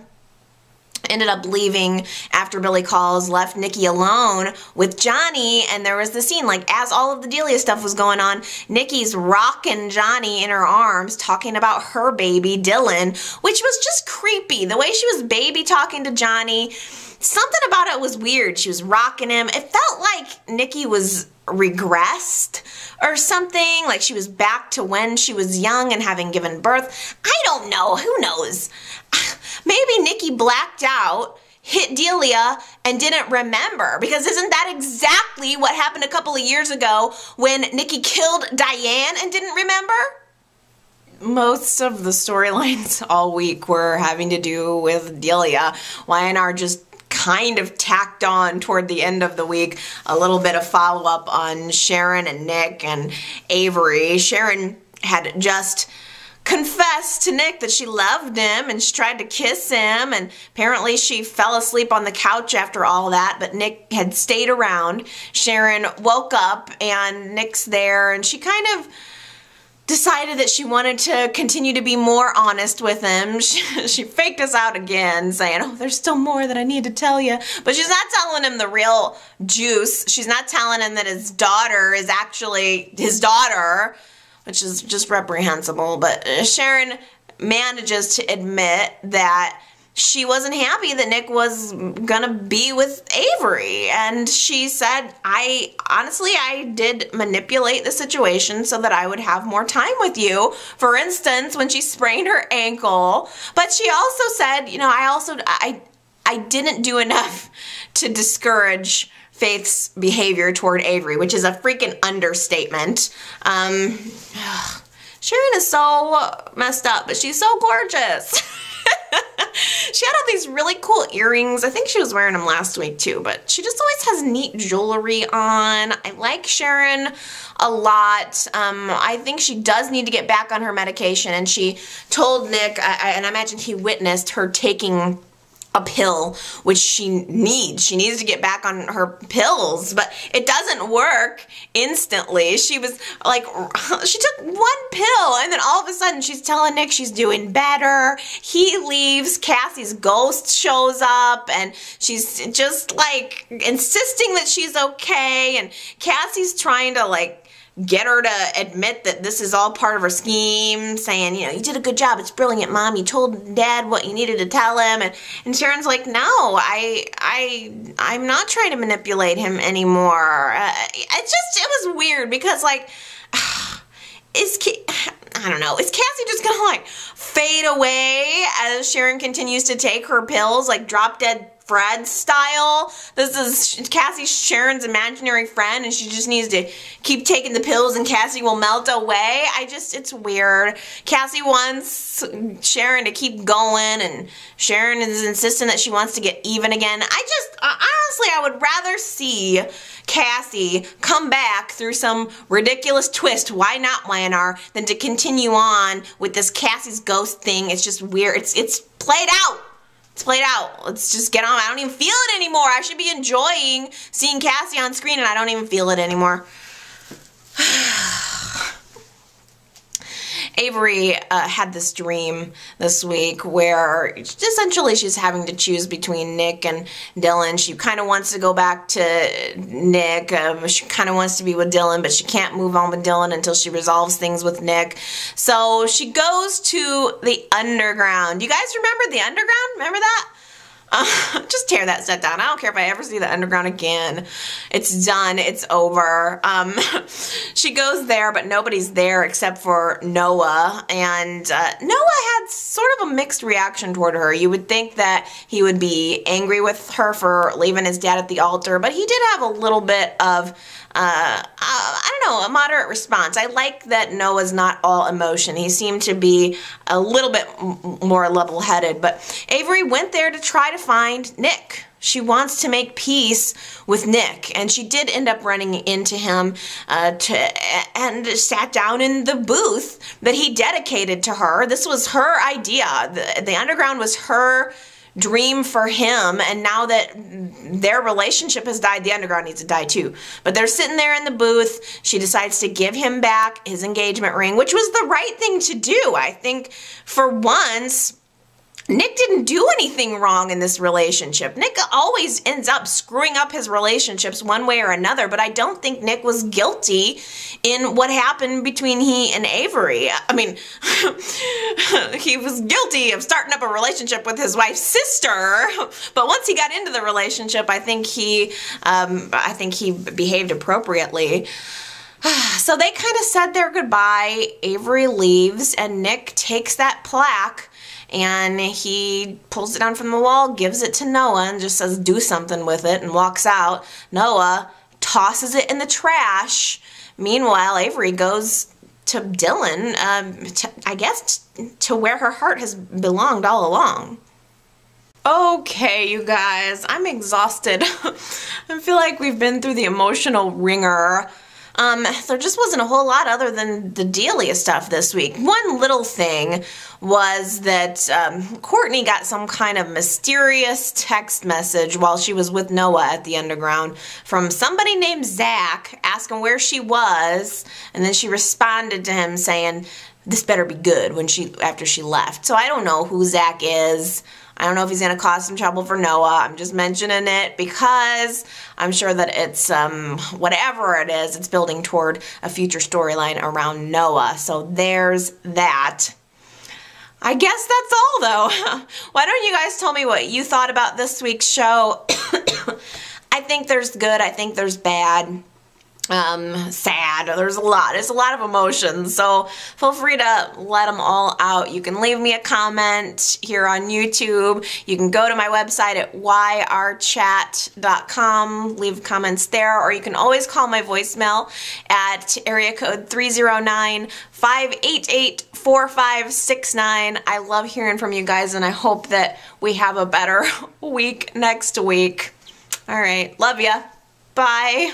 ended up leaving after Billy calls, left Nikki alone with Johnny, and there was the scene, like, as all of the Deliah stuff was going on, Nikki's rocking Johnny in her arms, talking about her baby, Dylan, which was just creepy. The way she was baby talking to Johnny, something about it was weird. She was rocking him. It felt like Nikki was regressed or something, like she was back to when she was young and having given birth. I don't know. Who knows? Maybe Nikki blacked out, hit Deliah, and didn't remember, because isn't that exactly what happened a couple of years ago when Nikki killed Diane and didn't remember? most of the storylines all week were having to do with Delia. Y&R just kind of tacked on toward the end of the week a little bit of follow-up on Sharon and Nick and Avery. Sharon had just confessed to Nick that she loved him and she tried to kiss him, and apparently she fell asleep on the couch after all that, but Nick had stayed around. Sharon woke up and Nick's there, and she kind of decided that she wanted to continue to be more honest with him. She faked us out again, saying, oh, there's still more that I need to tell you. But she's not telling him the real juice. She's not telling him that his daughter is actually his daughter, which is just reprehensible. But Sharon manages to admit that she wasn't happy that Nick was gonna be with Avery, and she said, honestly, I did manipulate the situation so that I would have more time with you. For instance, when she sprained her ankle. But she also said, you know, I didn't do enough to discourage Faith's behavior toward Avery, which is a freaking understatement. Sharon is so messed up, but she's so gorgeous. She had all these really cool earrings. I think she was wearing them last week too, but she just always has neat jewelry on. I like Sharon a lot. I think she does need to get back on her medication, and she told Nick, and I imagine he witnessed her taking a pill, which she needs. She needs to get back on her pills, but it doesn't work instantly. She was like, she took one pill, and then all of a sudden she's telling Nick she's doing better. He leaves, Cassie's ghost shows up, and she's just like insisting that she's okay, and Cassie's trying to like get her to admit that this is all part of her scheme, saying, you know, you did a good job, it's brilliant, Mom, you told Dad what you needed to tell him, and Sharon's like, no, I'm not trying to manipulate him anymore. It was weird, because like, I don't know, is Cassie just gonna like fade away as Sharon continues to take her pills, like Drop Dead Fred style? This is Cassie, Sharon's imaginary friend, and she just needs to keep taking the pills and Cassie will melt away. It's weird. Cassie wants Sharon to keep going, and Sharon is insisting that she wants to get even again. Honestly, I would rather see Cassie come back through some ridiculous twist, why not Y&R, than to continue on with this Cassie's ghost thing. It's just weird. It's played out. It's played out. Let's just get on. I don't even feel it anymore. I should be enjoying seeing Cassie on screen, and I don't even feel it anymore. Avery had this dream this week where essentially she's having to choose between Nick and Dylan. She kind of wants to go back to Nick. She kind of wants to be with Dylan, but she can't move on with Dylan until she resolves things with Nick. So she goes to the underground. You guys remember the underground? Remember that? Just tear that set down. I don't care if I ever see the underground again. It's done. It's over. She goes there, but nobody's there except for Noah. And Noah had sort of a mixed reaction toward her. You would think that he would be angry with her for leaving his dad at the altar, but he did have a little bit of I don't know, a moderate response. I like that Noah's not all emotion. He seemed to be a little bit more level-headed. But Avery went there to try to find Nick. She wants to make peace with Nick, and she did end up running into him and sat down in the booth that he dedicated to her. This was her idea. The underground was her dream for him, and now that their relationship has died, the underground needs to die too. But they're sitting there in the booth. She decides to give him back his engagement ring, which was the right thing to do. I think for once, Nick didn't do anything wrong in this relationship. Nick always ends up screwing up his relationships one way or another, but I don't think Nick was guilty in what happened between he and Avery. I mean, he was guilty of starting up a relationship with his wife's sister, but once he got into the relationship, I think he behaved appropriately. So they kind of said their goodbye. Avery leaves, and Nick takes that plaque and he pulls it down from the wall, gives it to Noah, and just says, do something with it, and walks out. Noah tosses it in the trash. Meanwhile, Avery goes to Dylan, I guess to where her heart has belonged all along. Okay, you guys, I'm exhausted. I feel like we've been through the emotional ringer. There just wasn't a whole lot other than the Deliah stuff this week. One little thing was that Courtney got some kind of mysterious text message while she was with Noah at the underground from somebody named Zach asking where she was, and then she responded to him saying, "This better be good," after she left. So I don't know who Zach is. I don't know if he's going to cause some trouble for Noah. I'm just mentioning it because I'm sure that it's, whatever it is, it's building toward a future storyline around Noah. So there's that. I guess that's all, though. Why don't you guys tell me what you thought about this week's show? I think there's good. I think there's bad. Sad. There's a lot. It's a lot of emotions. So feel free to let them all out. You can leave me a comment here on YouTube. You can go to my website at yrchat.com. Leave comments there, or you can always call my voicemail at area code 309-588-4569. I love hearing from you guys, and I hope that we have a better week next week. All right. Love ya. Bye.